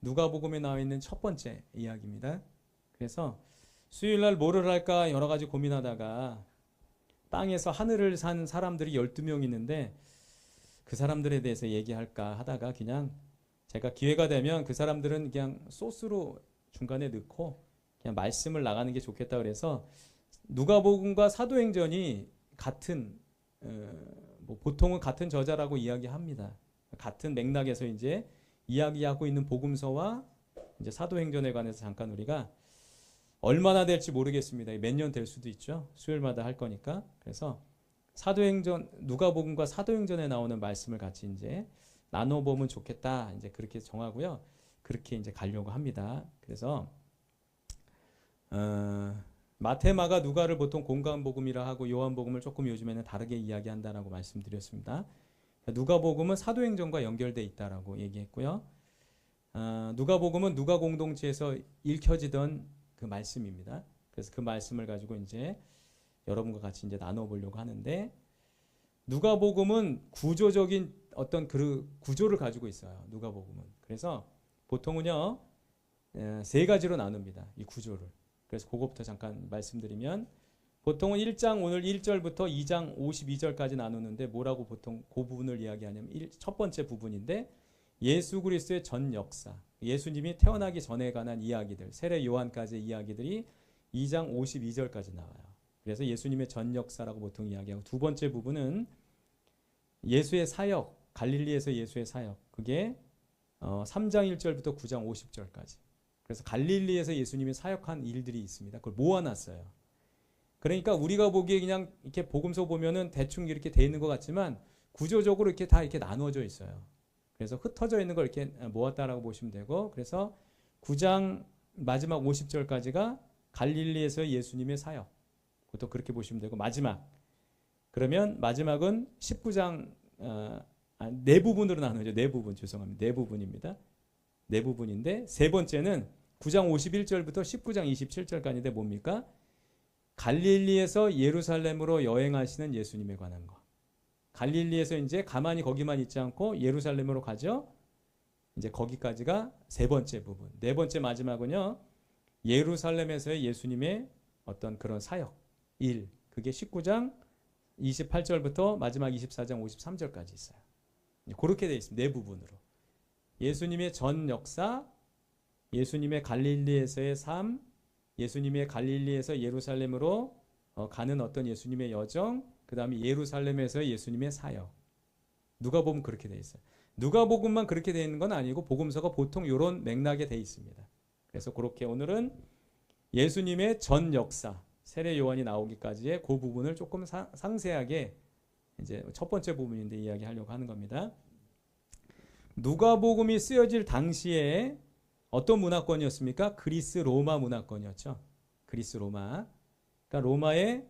누가복음에 나와 있는 첫 번째 이야기입니다. 그래서 수요일 날 뭐를 할까 여러 가지 고민하다가 땅에서 하늘을 산 사람들이 12명 있는데 그 사람들에 대해서 얘기할까 하다가 그냥 제가 기회가 되면 그 사람들은 그냥 소스로 중간에 넣고 그냥 말씀을 나가는 게 좋겠다 그래서 누가복음과 사도행전이 같은 뭐 보통은 같은 저자라고 이야기합니다. 같은 맥락에서 이제 이야기하고 있는 복음서와 이제 사도행전에 관해서 잠깐 우리가 얼마나 될지 모르겠습니다. 몇 년 될 수도 있죠. 수요일마다 할 거니까. 그래서 사도행전 누가복음과 사도행전에 나오는 말씀을 같이 이제 나눠보면 좋겠다. 이제 그렇게 정하고요. 그렇게 이제 가려고 합니다. 그래서 마태, 마가, 누가를 보통 공관복음이라 하고 요한복음을 조금 요즘에는 다르게 이야기한다라고 말씀드렸습니다. 누가복음은 사도행전과 연결돼 있다라고 얘기했고요. 누가복음은 누가 공동체에서 읽혀지던 그 말씀입니다. 그래서 그 말씀을 가지고 이제 여러분과 같이 이제 나눠보려고 하는데 누가복음은 구조적인 어떤 그 구조를 가지고 있어요. 누가복음은. 그래서 보통은요 세 가지로 나눕니다. 이 구조를. 그래서 그거부터 잠깐 말씀드리면 보통은 1장 오늘 1절부터 2장 52절까지 나누는데 뭐라고 보통 그 부분을 이야기하냐면 첫 번째 부분인데 예수 그리스도의 전 역사, 예수님이 태어나기 전에 관한 이야기들, 세례 요한까지의 이야기들이 2장 52절까지 나와요. 그래서 예수님의 전 역사라고 보통 이야기하고 두 번째 부분은 예수의 사역, 갈릴리에서 예수의 사역, 그게 3장 1절부터 9장 50절까지. 그래서 갈릴리에서 예수님이 사역한 일들이 있습니다. 그걸 모아놨어요. 그러니까 우리가 보기에 그냥 이렇게 복음서 보면은 대충 이렇게 돼 있는 것 같지만 구조적으로 이렇게 다 이렇게 나누어져 있어요. 그래서 흩어져 있는 걸 이렇게 모았다라고 보시면 되고, 그래서 9장 마지막 50절까지가 갈릴리에서 예수님의 사역. 그것도 그렇게 보시면 되고, 그러면 마지막은 19장 네 부분으로 나누죠. 네 부분, 죄송합니다. 네 부분입니다. 네 부분인데 세 번째는 9장 51절부터 19장 27절까지인데 뭡니까? 갈릴리에서 예루살렘으로 여행하시는 예수님에 관한 거. 갈릴리에서 이제 가만히 거기만 있지 않고 예루살렘으로 가죠. 이제 거기까지가 세 번째 부분. 네 번째 마지막은요. 예루살렘에서의 예수님의 어떤 그런 사역, 일. 그게 19장 28절부터 마지막 24장 53절까지 있어요. 그렇게 되어 있습니다. 네 부분으로. 예수님의 전 역사, 예수님의 갈릴리에서의 삶, 예수님의 갈릴리에서 예루살렘으로 가는 어떤 예수님의 여정, 그 다음에 예루살렘에서 예수님의 사역. 누가복음 그렇게 돼 있어요. 누가복음만 그렇게 돼 있는 건 아니고 복음서가 보통 이런 맥락에 돼 있습니다. 그래서 그렇게 오늘은 예수님의 전 역사, 세례 요한이 나오기까지의 그 부분을 조금 상세하게 이제 첫 번째 부분인데 이야기하려고 하는 겁니다. 누가복음이 쓰여질 당시에 어떤 문화권이었습니까? 그리스 로마 문화권이었죠. 그리스 로마. 그러니까 로마의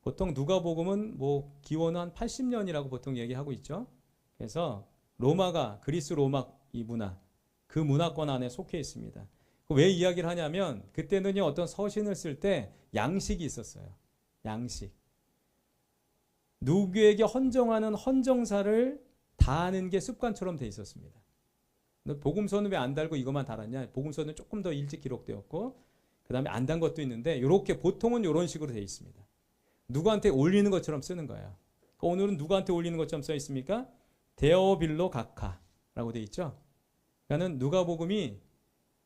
보통 누가복음은 뭐 기원은 한 80년이라고 보통 얘기하고 있죠. 그래서 로마가 그리스 로마 이 문화, 그 문화권 안에 속해 있습니다. 왜 이야기를 하냐면 그때는요 어떤 서신을 쓸 때 양식이 있었어요. 양식. 누구에게 헌정하는 헌정사를 다 하는 게 습관처럼 돼 있었습니다. 복음서는 왜 안 달고 이것만 달았냐? 복음서는 조금 더 일찍 기록되었고 그 다음에 안 단 것도 있는데 이렇게 보통은 이런 식으로 돼 있습니다. 누구한테 올리는 것처럼 쓰는 거예요. 오늘은 누구한테 올리는 것처럼 써 있습니까? 데오빌로 각하라고 돼 있죠. 그러니까는 누가복음이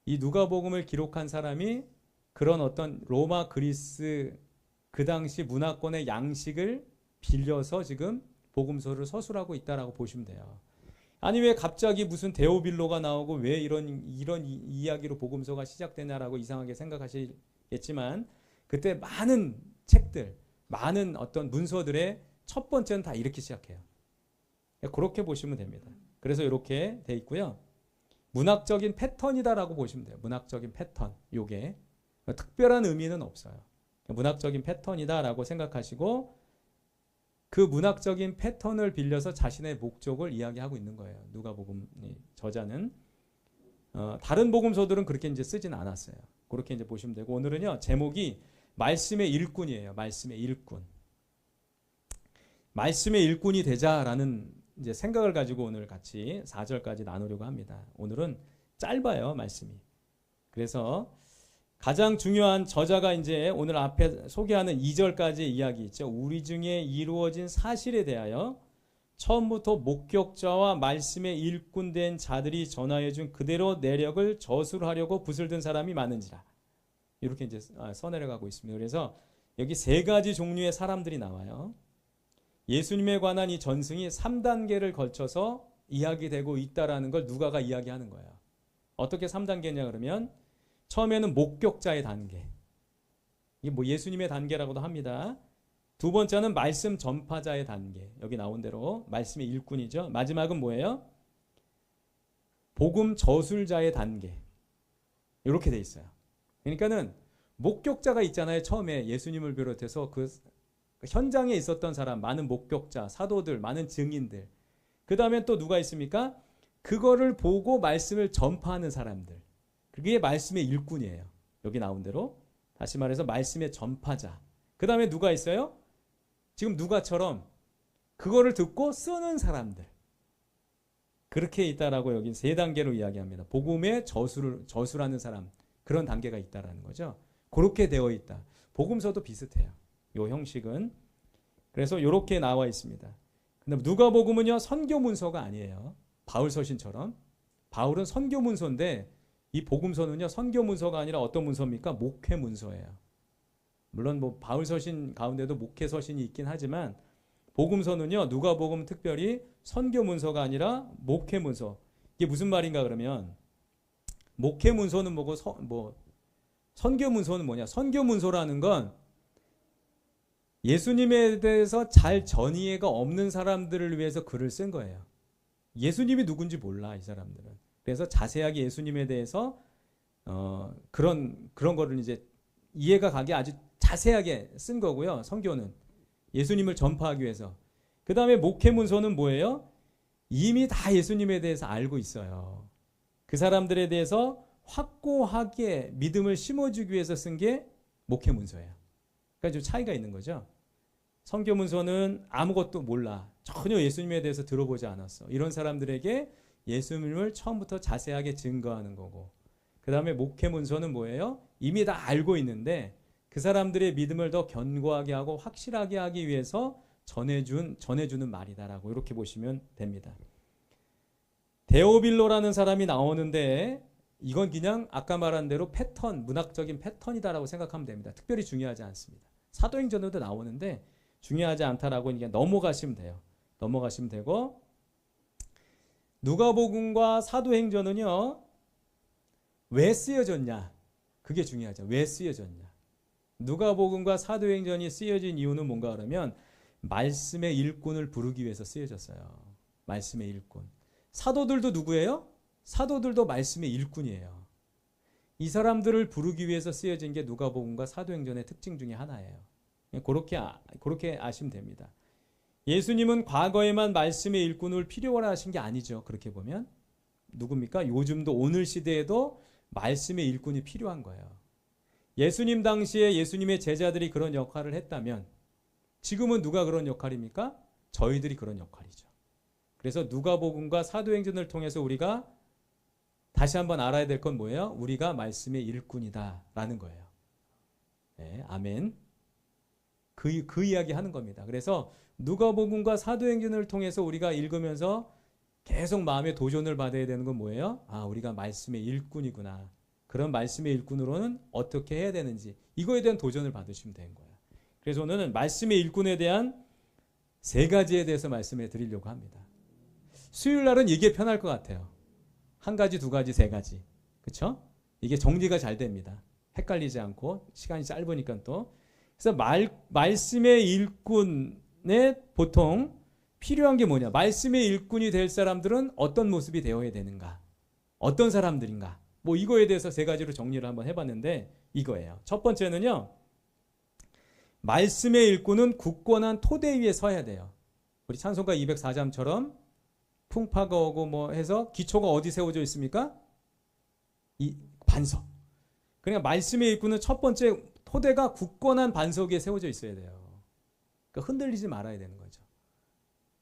이 누가복음을 기록한 사람이 그런 어떤 로마 그리스 그 당시 문화권의 양식을 빌려서 지금 복음서를 서술하고 있다라고 보시면 돼요. 아니 왜 갑자기 무슨 데오빌로가 나오고 왜 이런 이야기로 복음서가 시작되냐라고 이상하게 생각하시겠지만 그때 많은 책들, 많은 어떤 문서들의 첫 번째는 다 이렇게 시작해요. 그렇게 보시면 됩니다. 그래서 이렇게 돼 있고요. 문학적인 패턴이다라고 보시면 돼요. 문학적인 패턴. 요게 특별한 의미는 없어요. 문학적인 패턴이다라고 생각하시고 그 문학적인 패턴을 빌려서 자신의 목적을 이야기하고 있는 거예요. 누가복음 저자는 다른 복음서들은 그렇게 이제 쓰진 않았어요. 그렇게 이제 보시면 되고 오늘은요 제목이 말씀의 일꾼이에요. 말씀의 일꾼. 말씀의 일꾼이 되자라는 이제 생각을 가지고 오늘 같이 4절까지 나누려고 합니다. 오늘은 짧아요, 말씀이. 그래서 가장 중요한 저자가 이제 오늘 앞에 소개하는 2절까지 이야기 있죠. 우리 중에 이루어진 사실에 대하여 처음부터 목격자와 말씀의 일꾼된 자들이 전하여 준 그대로 내력을 저술하려고 붓을 든 사람이 많은지라. 이렇게 이제 써내려가고 있습니다. 그래서 여기 세 가지 종류의 사람들이 나와요. 예수님에 관한 이 전승이 3단계를 걸쳐서 이야기되고 있다라는 걸 누가가 이야기하는 거예요. 어떻게 3단계냐 그러면 처음에는 목격자의 단계. 이게 뭐 예수님의 단계라고도 합니다. 두 번째는 말씀 전파자의 단계. 여기 나온 대로 말씀의 일꾼이죠. 마지막은 뭐예요? 복음 저술자의 단계. 이렇게 돼 있어요. 그러니까는 목격자가 있잖아요. 처음에 예수님을 비롯해서 그 현장에 있었던 사람, 많은 목격자, 사도들, 많은 증인들. 그 다음에 또 누가 있습니까? 그거를 보고 말씀을 전파하는 사람들. 그게 말씀의 일꾼이에요. 여기 나온 대로. 다시 말해서 말씀의 전파자. 그 다음에 누가 있어요? 지금 누가처럼 그거를 듣고 쓰는 사람들. 그렇게 있다라고 여기 세 단계로 이야기합니다. 복음의 저술하는 사람. 그런 단계가 있다라는 거죠. 그렇게 되어 있다. 복음서도 비슷해요. 이 형식은. 그래서 이렇게 나와 있습니다. 근데 누가복음은요, 선교문서가 아니에요. 바울 서신처럼. 바울은 선교문서인데 이 복음서는요, 선교문서가 아니라 어떤 문서입니까? 목회문서예요. 물론 뭐 바울 서신 가운데도 목회 서신이 있긴 하지만 복음서는요, 누가복음 특별히 선교문서가 아니라 목회문서. 이게 무슨 말인가 그러면 목회문서는 뭐고 선교문서는 뭐냐? 선교문서라는 건 예수님에 대해서 잘 전이해가 없는 사람들을 위해서 글을 쓴 거예요. 예수님이 누군지 몰라, 이 사람들은. 그래서 자세하게 예수님에 대해서 그런 거를 이제 이해가 가게 아주 자세하게 쓴 거고요. 선교는 예수님을 전파하기 위해서. 그 다음에 목회문서는 뭐예요? 이미 다 예수님에 대해서 알고 있어요. 그 사람들에 대해서 확고하게 믿음을 심어주기 위해서 쓴 게 목회문서예요. 그러니까 좀 차이가 있는 거죠. 선교문서는 아무것도 몰라. 전혀 예수님에 대해서 들어보지 않았어. 이런 사람들에게 예수님을 처음부터 자세하게 증거하는 거고. 그 다음에 목회문서는 뭐예요? 이미 다 알고 있는데 그 사람들의 믿음을 더 견고하게 하고 확실하게 하기 위해서 전해주는 말이다라고 이렇게 보시면 됩니다. 데오빌로라는 사람이 나오는데 이건 그냥 아까 말한 대로 문학적인 패턴이다라고 생각하면 됩니다. 특별히 중요하지 않습니다. 사도행전에도 나오는데 중요하지 않다라고 이게 넘어가시면 돼요. 넘어가시면 되고 누가복음과 사도행전은요. 왜 쓰여졌냐? 그게 중요하죠. 왜 쓰여졌냐? 누가복음과 사도행전이 쓰여진 이유는 뭔가 그러면 말씀의 일꾼을 부르기 위해서 쓰여졌어요. 말씀의 일꾼. 사도들도 누구예요? 사도들도 말씀의 일꾼이에요. 이 사람들을 부르기 위해서 쓰여진 게 누가복음과 사도행전의 특징 중에 하나예요. 그렇게 아시면 됩니다. 예수님은 과거에만 말씀의 일꾼을 필요로 하신 게 아니죠. 그렇게 보면 누굽니까? 요즘도 오늘 시대에도 말씀의 일꾼이 필요한 거예요. 예수님 당시에 예수님의 제자들이 그런 역할을 했다면 지금은 누가 그런 역할입니까? 저희들이 그런 역할이죠. 그래서 누가복음과 사도행전을 통해서 우리가 다시 한번 알아야 될 건 뭐예요? 우리가 말씀의 일꾼이다라는 거예요. 네, 아멘. 그 이야기 하는 겁니다. 그래서 누가복음과 사도행전을 통해서 우리가 읽으면서 계속 마음의 도전을 받아야 되는 건 뭐예요? 아, 우리가 말씀의 일꾼이구나. 그런 말씀의 일꾼으로는 어떻게 해야 되는지 이거에 대한 도전을 받으시면 되는 거예요. 그래서 오늘은 말씀의 일꾼에 대한 세 가지에 대해서 말씀해 드리려고 합니다. 수요일 날은 이게 편할 것 같아요. 한 가지, 두 가지, 세 가지. 그렇죠? 이게 정리가 잘 됩니다. 헷갈리지 않고 시간이 짧으니까 또. 그래서 말씀의 일꾼에 보통 필요한 게 뭐냐? 말씀의 일꾼이 될 사람들은 어떤 모습이 되어야 되는가? 어떤 사람들인가? 뭐 이거에 대해서 세 가지로 정리를 한번 해봤는데 이거예요. 첫 번째는요. 말씀의 일꾼은 굳건한 토대 위에 서야 돼요. 우리 찬송가 204장처럼 풍파가 오고 뭐 해서 기초가 어디 세워져 있습니까? 이 반석. 그러니까 말씀의 일꾼은 첫 번째 토대가 굳건한 반석 위에 세워져 있어야 돼요. 그러니까 흔들리지 말아야 되는 거죠.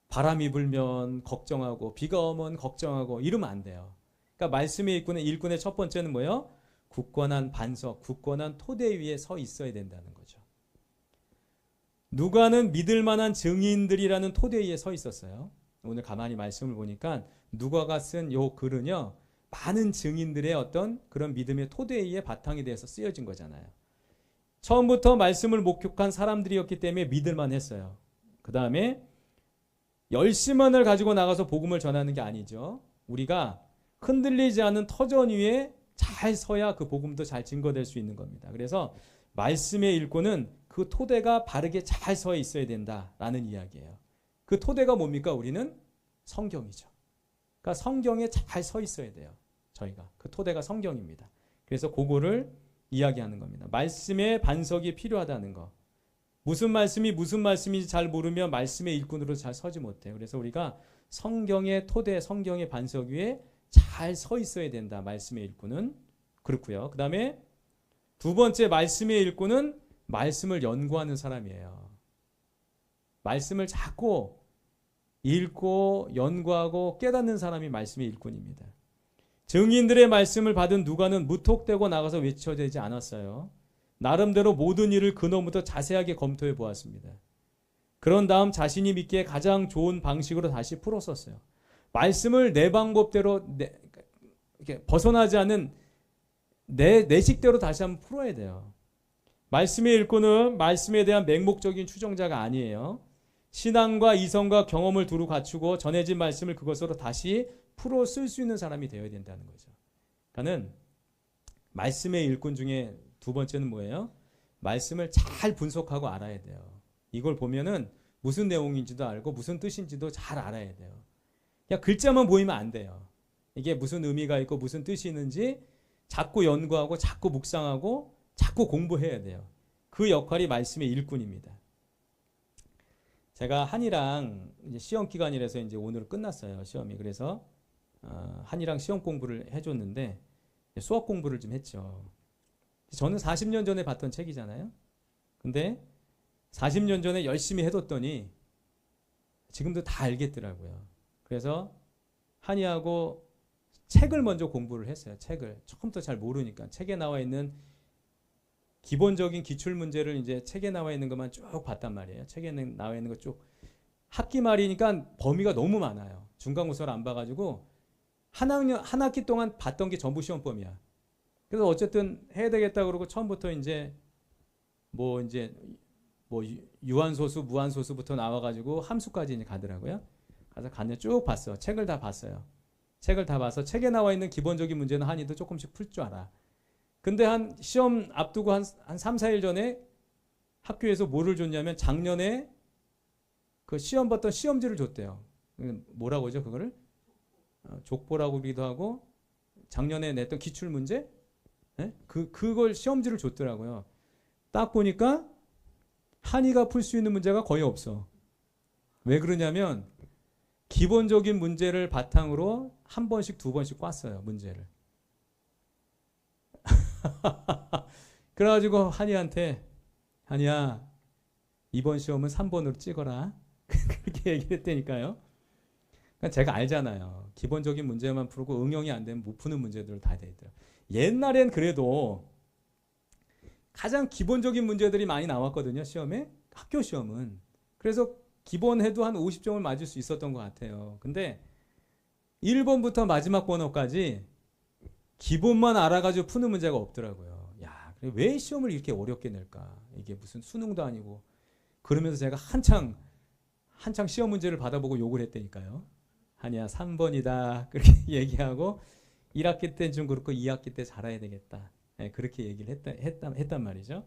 바람이 불면 걱정하고 비가 오면 걱정하고 이러면 안 돼요. 그러니까 그러니까 말씀의 일꾼의 첫 번째는 뭐예요? 굳건한 반석, 굳건한 토대 위에 서 있어야 된다는 거죠. 누가는 믿을 만한 증인들이라는 토대 위에 서 있었어요. 오늘 가만히 말씀을 보니까 누가가 쓴 요 글은요, 많은 증인들의 어떤 그런 믿음의 토대 위에 바탕이 돼서 쓰여진 거잖아요. 처음부터 말씀을 목격한 사람들이었기 때문에 믿을만 했어요. 그 다음에 열심만을 가지고 나가서 복음을 전하는 게 아니죠. 우리가 흔들리지 않은 터전 위에 잘 서야 그 복음도 잘 증거될 수 있는 겁니다. 그래서 말씀의 일꾼은 그 토대가 바르게 잘 서 있어야 된다라는 이야기예요. 그 토대가 뭡니까? 우리는 성경이죠. 그러니까 성경에 잘 서 있어야 돼요. 저희가. 그 토대가 성경입니다. 그래서 그거를 이야기하는 겁니다. 말씀의 반석이 필요하다는 거. 무슨 말씀인지 잘 모르면 말씀의 일꾼으로 잘 서지 못해요. 그래서 우리가 성경의 토대, 성경의 반석 위에 잘 서 있어야 된다. 말씀의 일꾼은. 그렇고요. 그 다음에 두 번째 말씀의 일꾼은 말씀을 연구하는 사람이에요. 말씀을 자꾸 읽고 연구하고 깨닫는 사람이 말씀의 일꾼입니다. 증인들의 말씀을 받은 누가는 무턱대고 나가서 외쳐대지 않았어요. 나름대로 모든 일을 근원부터 자세하게 검토해 보았습니다. 그런 다음 자신이 믿기에 가장 좋은 방식으로 다시 풀었었어요. 말씀을 내 방법대로 이렇게 벗어나지 않은 내 식대로 다시 한번 풀어야 돼요. 말씀의 일꾼은 말씀에 대한 맹목적인 추정자가 아니에요. 신앙과 이성과 경험을 두루 갖추고 전해진 말씀을 그것으로 다시 풀어 쓸 수 있는 사람이 되어야 된다는 거죠. 그러니까는 말씀의 일꾼 중에 두 번째는 뭐예요? 말씀을 잘 분석하고 알아야 돼요. 이걸 보면은 무슨 내용인지도 알고 무슨 뜻인지도 잘 알아야 돼요. 그냥 글자만 보이면 안 돼요. 이게 무슨 의미가 있고 무슨 뜻이 있는지 자꾸 연구하고 자꾸 묵상하고 자꾸 공부해야 돼요. 그 역할이 말씀의 일꾼입니다. 제가 한이랑 이제 시험 기간이라서 이제 오늘 끝났어요. 시험이. 그래서 한이랑 시험 공부를 해줬는데 수학 공부를 좀 했죠. 저는 40년 전에 봤던 책이잖아요. 근데 40년 전에 열심히 해뒀더니 지금도 다 알겠더라고요. 그래서 한이하고 책을 먼저 공부를 했어요. 책을. 처음부터 잘 모르니까 책에 나와 있는 기본적인 기출 문제를 이제 책에 나와 있는 것만 쭉 봤단 말이에요. 책에 나와 있는 것 쭉. 학기 말이니까 범위가 너무 많아요. 중간고사를 안 봐가지고 한 학기 동안 봤던 게 전부 시험범위야. 그래서 어쨌든 해야 되겠다 그러고 처음부터 이제 유한소수, 무한소수부터 나와가지고 함수까지 이제 가더라고요. 가서 갔는데 쭉 봤어. 책을 다 봤어요. 책을 다 봐서 책에 나와 있는 기본적인 문제는 한이도 조금씩 풀 줄 알아. 근데 한 시험 앞두고 한 3, 4일 전에 학교에서 뭐를 줬냐면 작년에 그 시험 봤던 시험지를 줬대요. 뭐라고 하죠, 그거를? 족보라고 하기도 하고 작년에 냈던 기출문제? 네? 그걸 시험지를 줬더라고요. 딱 보니까 한이가 풀 수 있는 문제가 거의 없어. 왜 그러냐면 기본적인 문제를 바탕으로 한 번씩 두 번씩 꽈어요. 문제를. 그래가지고 한이한테 한이야 이번 시험은 3번으로 찍어라. 그렇게 얘기를 했다니까요. 그러니까 제가 알잖아요. 기본적인 문제만 풀고 응용이 안 되면 못 푸는 문제들을 다 돼 있더라고요. 옛날엔 그래도 가장 기본적인 문제들이 많이 나왔거든요. 시험에. 학교 시험은. 그래서 기본해도 한 50점을 맞을 수 있었던 것 같아요. 근데 1번부터 마지막 번호까지 기본만 알아가지고 푸는 문제가 없더라고요. 야, 왜 시험을 이렇게 어렵게 낼까? 이게 무슨 수능도 아니고. 그러면서 제가 한창 시험 문제를 받아보고 욕을 했다니까요. 아니야, 3번이다. 그렇게 얘기하고 1학기 때는 좀 그렇고 2학기 때 잘해야 되겠다. 네, 그렇게 얘기를 했단 말이죠.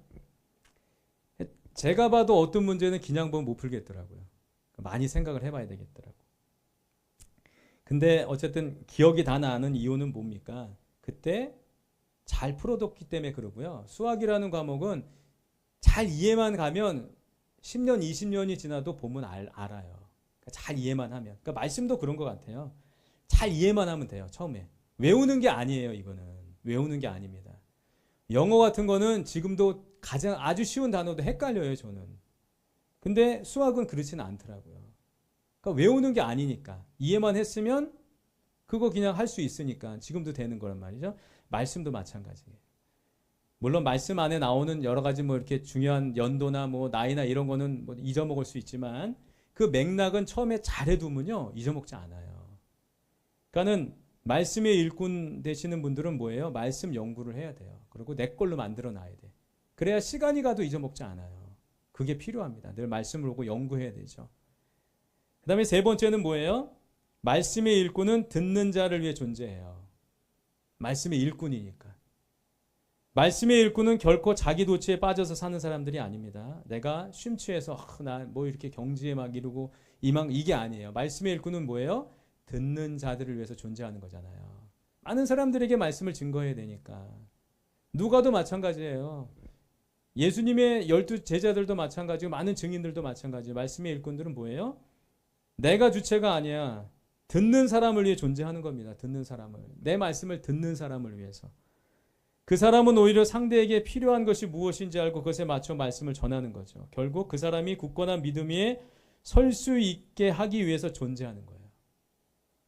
제가 봐도 어떤 문제는 그냥 보면 못 풀겠더라고요. 많이 생각을 해봐야 되겠더라고. 근데 어쨌든 기억이 다 나는 이유는 뭡니까? 그때 잘 풀어뒀기 때문에 그러고요. 수학이라는 과목은 잘 이해만 가면 10년, 20년이 지나도 보면 알아요. 그러니까 잘 이해만 하면. 그러니까 말씀도 그런 것 같아요. 잘 이해만 하면 돼요. 처음에. 외우는 게 아니에요. 이거는. 외우는 게 아닙니다. 영어 같은 거는 지금도 가장 아주 쉬운 단어도 헷갈려요. 저는. 근데 수학은 그렇지는 않더라고요. 그러니까 외우는 게 아니니까. 이해만 했으면 그거 그냥 할 수 있으니까 지금도 되는 거란 말이죠. 말씀도 마찬가지예요. 물론 말씀 안에 나오는 여러 가지 뭐 이렇게 중요한 연도나 뭐 나이나 이런 거는 뭐 잊어먹을 수 있지만 그 맥락은 처음에 잘해두면요 잊어먹지 않아요. 그러니까는 말씀의 일꾼 되시는 분들은 뭐예요? 말씀 연구를 해야 돼요. 그리고 내 걸로 만들어 놔야 돼. 그래야 시간이 가도 잊어먹지 않아요. 그게 필요합니다. 늘 말씀을 보고 연구해야 되죠. 그 다음에 세 번째는 뭐예요? 말씀의 일꾼은 듣는 자를 위해 존재해요. 말씀의 일꾼이니까. 말씀의 일꾼은 결코 자기 도취에 빠져서 사는 사람들이 아닙니다. 내가 쉼취해서 나 뭐 이렇게 경지에 막 이루고 이게 아니에요. 말씀의 일꾼은 뭐예요? 듣는 자들을 위해서 존재하는 거잖아요. 많은 사람들에게 말씀을 증거해야 되니까. 누가도 마찬가지예요. 예수님의 12 제자들도 마찬가지고 많은 증인들도 마찬가지예요. 말씀의 일꾼들은 뭐예요? 내가 주체가 아니야. 듣는 사람을 위해 존재하는 겁니다. 듣는 사람을. 내 말씀을 듣는 사람을 위해서. 그 사람은 오히려 상대에게 필요한 것이 무엇인지 알고 그것에 맞춰 말씀을 전하는 거죠. 결국 그 사람이 굳건한 믿음 위에 설 수 있게 하기 위해서 존재하는 거예요.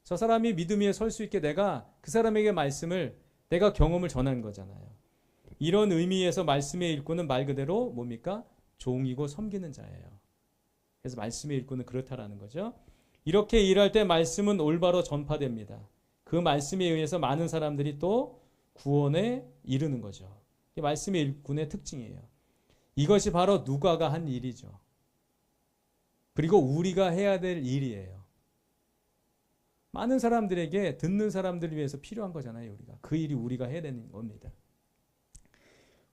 저 사람이 믿음 위에 설 수 있게 내가 그 사람에게 말씀을 내가 경험을 전하는 거잖아요. 이런 의미에서 말씀의 일꾼은 말 그대로 뭡니까? 종이고 섬기는 자예요. 그래서 말씀의 일꾼은 그렇다라는 거죠. 이렇게 일할 때 말씀은 올바로 전파됩니다. 그 말씀에 의해서 많은 사람들이 또 구원에 이르는 거죠. 이게 말씀의 일꾼의 특징이에요. 이것이 바로 누가가 한 일이죠. 그리고 우리가 해야 될 일이에요. 많은 사람들에게 듣는 사람들을 위해서 필요한 거잖아요. 우리가. 그 일이 우리가 해야 되는 겁니다.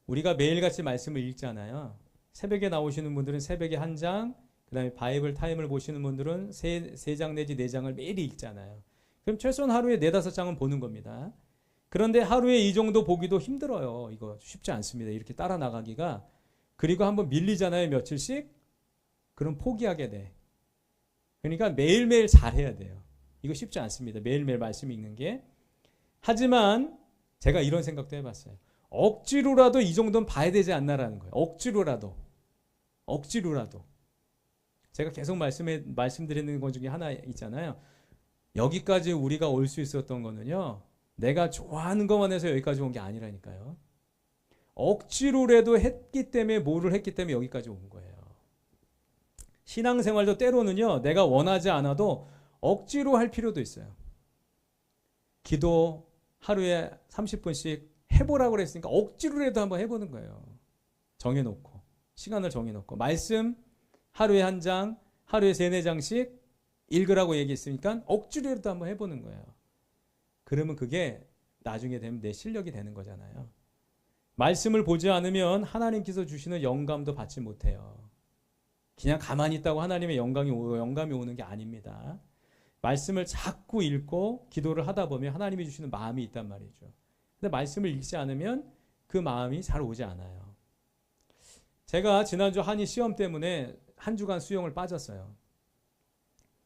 우리가 매일같이 말씀을 읽잖아요. 새벽에 나오시는 분들은 새벽에 한 장, 그 다음에 바이블 타임을 보시는 분들은 세 장 내지 네 장을 매일 읽잖아요. 그럼 최소한 하루에 4-5장은 보는 겁니다. 그런데 하루에 이 정도 보기도 힘들어요. 이거 쉽지 않습니다. 이렇게 따라 나가기가. 그리고 한번 밀리잖아요. 며칠씩. 그럼 포기하게 돼. 그러니까 매일매일 잘해야 돼요. 이거 쉽지 않습니다. 매일매일 말씀 읽는 게. 하지만 제가 이런 생각도 해봤어요. 억지로라도 이 정도는 봐야 되지 않나라는 거예요. 억지로라도. 제가 계속 말씀드리는 것 중에 하나 있잖아요. 여기까지 우리가 올 수 있었던 거는요. 내가 좋아하는 것만 해서 여기까지 온 게 아니라니까요. 억지로라도 했기 때문에 뭐를 했기 때문에 여기까지 온 거예요. 신앙생활도 때로는요. 내가 원하지 않아도 억지로 할 필요도 있어요. 기도 하루에 30분씩 해보라고 그랬으니까 억지로라도 한번 해보는 거예요. 정해놓고. 시간을 정해놓고. 말씀 하루에 한 장, 하루에 3-4장씩 읽으라고 얘기했으니까 억지로라도 한번 해보는 거예요. 그러면 그게 나중에 되면 내 실력이 되는 거잖아요. 말씀을 보지 않으면 하나님께서 주시는 영감도 받지 못해요. 그냥 가만히 있다고 하나님의 영감이 오는 게 아닙니다. 말씀을 자꾸 읽고 기도를 하다 보면 하나님이 주시는 마음이 있단 말이죠. 근데 말씀을 읽지 않으면 그 마음이 잘 오지 않아요. 제가 지난주 한의 시험 때문에 한 주간 수영을 빠졌어요.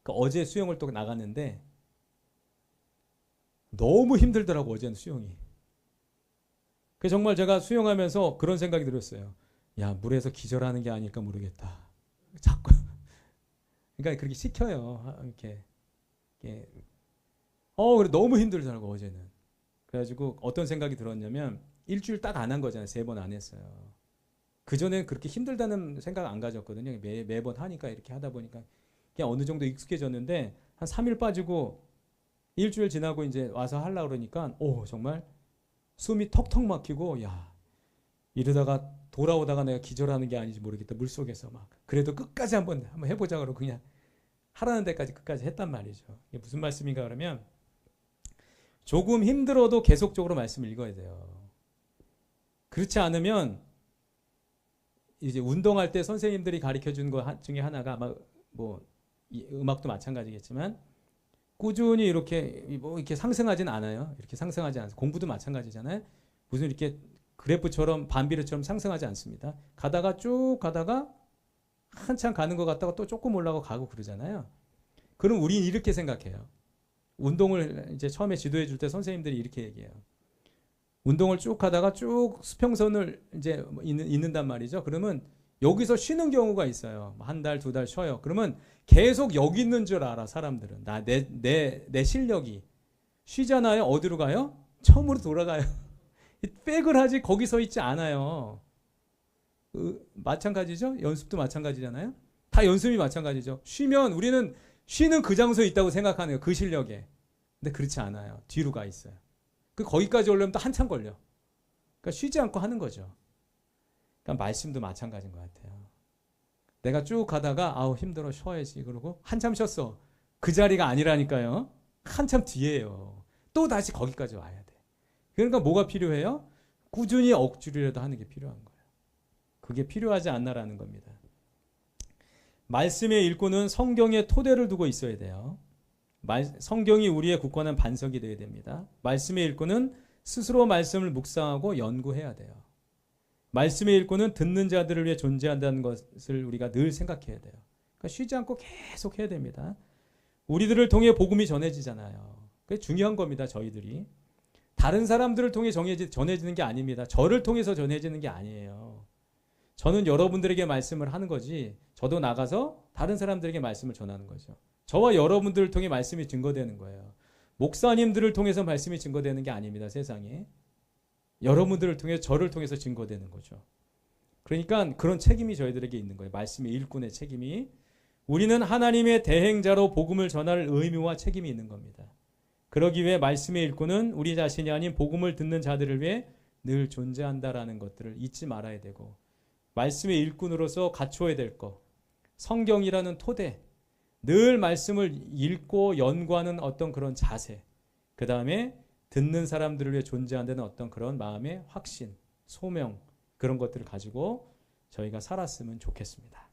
어제 수영을 또 나갔는데 너무 힘들더라고 어제는 수영이. 그래서 정말 제가 수영하면서 그런 생각이 들었어요. 야, 물에서 기절하는 게 아닐까 모르겠다. 자꾸 그러니까 그렇게 시켜요. 이렇게. 그래 너무 힘들더라고 어제는. 그래가지고 어떤 생각이 들었냐면 일주일 딱 안 한 거잖아요. 3번 안 했어요. 그전엔 그렇게 힘들다는 생각 안 가졌거든요. 매번 하니까 이렇게 하다 보니까 그냥 어느 정도 익숙해졌는데 한 3일 빠지고 일주일 지나고 이제 와서 하려고 그러니까 정말 숨이 턱턱 막히고 야 이러다가 돌아오다가 내가 기절하는 게 아닌지 모르겠다. 물속에서 막. 그래도 끝까지 한번 해보자 그러고 그냥 하라는 데까지 끝까지 했단 말이죠. 이게 무슨 말씀인가 그러면 조금 힘들어도 계속적으로 말씀을 읽어야 돼요. 그렇지 않으면 이제 운동할 때 선생님들이 가르쳐준 것 중에 하나가 아마 뭐 음악도 마찬가지겠지만 꾸준히 이렇게 상승하지는 않아요. 이렇게 상승하지 않아요. 공부도 마찬가지잖아요. 무슨 이렇게 그래프처럼 반비례처럼 상승하지 않습니다. 쭉 가다가 한참 가는 것 같다가 또 조금 올라가고 가고 그러잖아요. 그럼 우리는 이렇게 생각해요. 운동을 이제 처음에 지도해 줄 때 선생님들이 이렇게 얘기해요. 운동을 쭉 가다가 쭉 수평선을 이제 있는단 말이죠. 그러면 여기서 쉬는 경우가 있어요. 1달, 2달 쉬어요. 그러면 계속 여기 있는 줄 알아, 사람들은. 내 실력이. 쉬잖아요. 어디로 가요? 처음으로 돌아가요. 백을 하지 거기 서 있지 않아요. 마찬가지죠? 연습도 마찬가지잖아요. 다 연습이 마찬가지죠. 쉬면 우리는 쉬는 그 장소에 있다고 생각하는 거예요. 그 실력에. 근데 그렇지 않아요. 뒤로 가 있어요. 거기까지 오려면 또 한참 걸려. 그러니까 쉬지 않고 하는 거죠. 그러니까 말씀도 마찬가지인 것 같아요. 내가 쭉 가다가 아우 힘들어 쉬어야지 그러고 한참 쉬었어. 그 자리가 아니라니까요. 한참 뒤에요. 또 다시 거기까지 와야 돼. 그러니까 뭐가 필요해요? 꾸준히 억지로라도 하는 게 필요한 거예요. 그게 필요하지 않나라는 겁니다. 말씀의 일꾼은 성경에 토대를 두고 있어야 돼요. 성경이 우리의 굳건한 반석이 되어야 됩니다. 말씀의 일꾼은 스스로 말씀을 묵상하고 연구해야 돼요. 말씀의 일꾼은 듣는 자들을 위해 존재한다는 것을 우리가 늘 생각해야 돼요. 그러니까 쉬지 않고 계속 해야 됩니다. 우리들을 통해 복음이 전해지잖아요. 그게 중요한 겁니다. 저희들이. 다른 사람들을 통해 전해지는 게 아닙니다. 저를 통해서 전해지는 게 아니에요. 저는 여러분들에게 말씀을 하는 거지 저도 나가서 다른 사람들에게 말씀을 전하는 거죠. 저와 여러분들을 통해 말씀이 증거되는 거예요. 목사님들을 통해서 말씀이 증거되는 게 아닙니다. 세상에. 여러분들을 통해 저를 통해서 증거되는 거죠. 그러니까 그런 책임이 저희들에게 있는 거예요. 말씀의 일꾼의 책임이. 우리는 하나님의 대행자로 복음을 전할 의무와 책임이 있는 겁니다. 그러기 위해 말씀의 일꾼은 우리 자신이 아닌 복음을 듣는 자들을 위해 늘 존재한다라는 것들을 잊지 말아야 되고 말씀의 일꾼으로서 갖추어야 될 것, 성경이라는 토대, 늘 말씀을 읽고 연구하는 어떤 그런 자세, 그 다음에 듣는 사람들을 위해 존재한다는 어떤 그런 마음의 확신, 소명, 그런 것들을 가지고 저희가 살았으면 좋겠습니다.